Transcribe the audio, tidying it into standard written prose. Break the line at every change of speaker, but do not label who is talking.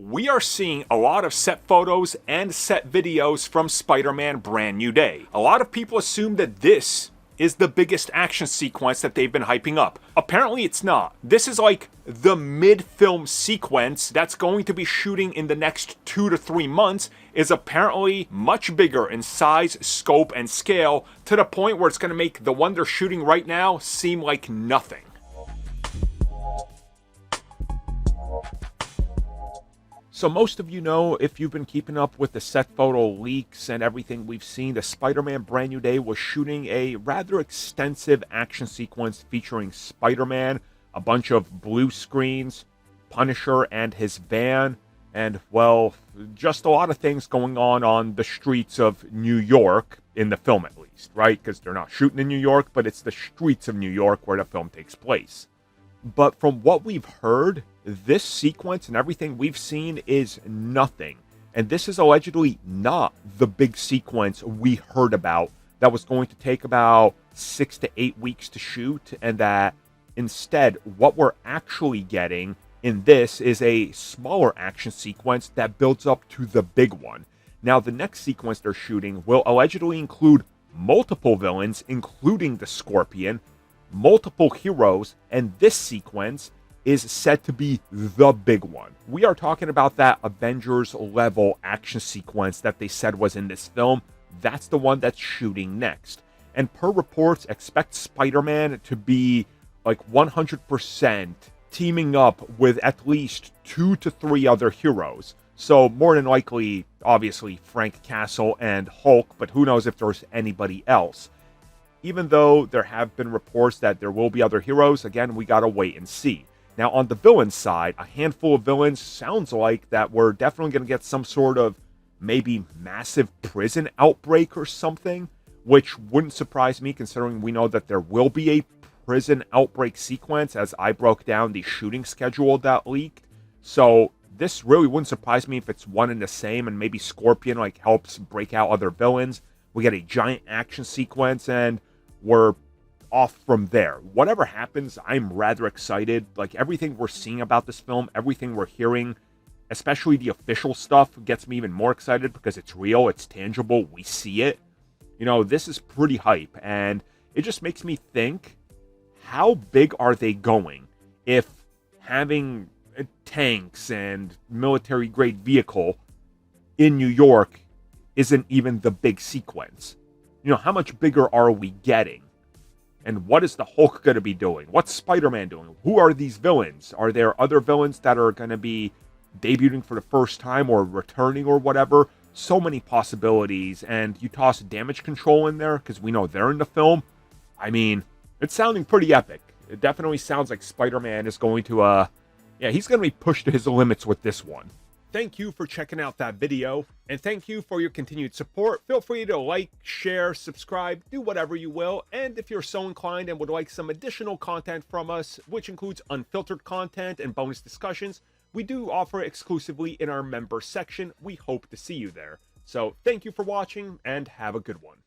we are seeing a lot of set photos and set videos from Spider-Man Brand New Day. A lot of people assume that this is the biggest action sequence that they've been hyping up. Apparently it's not. This is like the mid-film sequence that's going to be shooting in the next 2 to 3 months, is apparently much bigger in size, scope, and scale, to the point where it's going to make the one they're shooting right now seem like nothing. So most of you know, if you've been keeping up with the set photo leaks and everything we've seen, the Spider-Man Brand New Day was shooting a rather extensive action sequence featuring Spider-Man, a bunch of blue screens, Punisher and his van, and, well, just a lot of things going on the streets of New York, in the film at least, right? Because they're not shooting in New York, but it's the streets of New York where the film takes place. But from what we've heard, this sequence and everything we've seen is nothing. And this is allegedly not the big sequence we heard about that was going to take about 6 to 8 weeks to shoot, and that instead what we're actually getting in this is a smaller action sequence that builds up to the big one. Now, the next sequence they're shooting will allegedly include multiple villains, including the Scorpion, multiple heroes, and this sequence is said to be the big one. We are talking about that Avengers level action sequence that they said was in this film. That's the one that's shooting next. And per reports, expect Spider-Man to be like 100% teaming up with at least 2 to 3 other heroes. So more than likely, obviously, Frank Castle and Hulk, but who knows if there's anybody else. Even though there have been reports that there will be other heroes, again, we gotta wait and see. Now, on the villain side, a handful of villains sounds like that we're definitely gonna get some sort of maybe massive prison outbreak or something, which wouldn't surprise me considering we know that there will be a prison outbreak sequence, as I broke down the shooting schedule that leaked. So this really wouldn't surprise me if it's one and the same, and maybe Scorpion like helps break out other villains. We get a giant action sequence, and we're off from there. Whatever happens, I'm rather excited. Like, everything we're seeing about this film, everything we're hearing, especially the official stuff, gets me even more excited because it's real, it's tangible, we see it. You know, this is pretty hype, and it just makes me think, how big are they going if having tanks and military-grade vehicle in New York isn't even the big sequence? You know, how much bigger are we getting? And what is the Hulk going to be doing? What's Spider-Man doing? Who are these villains? Are there other villains that are going to be debuting for the first time or returning or whatever? So many possibilities. And you toss damage control in there, because we know they're in the film. I mean, it's sounding pretty epic. It definitely sounds like Spider-Man is going to, he's going to be pushed to his limits with this one. Thank you for checking out that video, and thank you for your continued support. Feel free to like, share, subscribe, do whatever you will, and if you're so inclined and would like some additional content from us, which includes unfiltered content and bonus discussions, we do offer exclusively in our member section. We hope to see you there. So thank you for watching, and have a good one.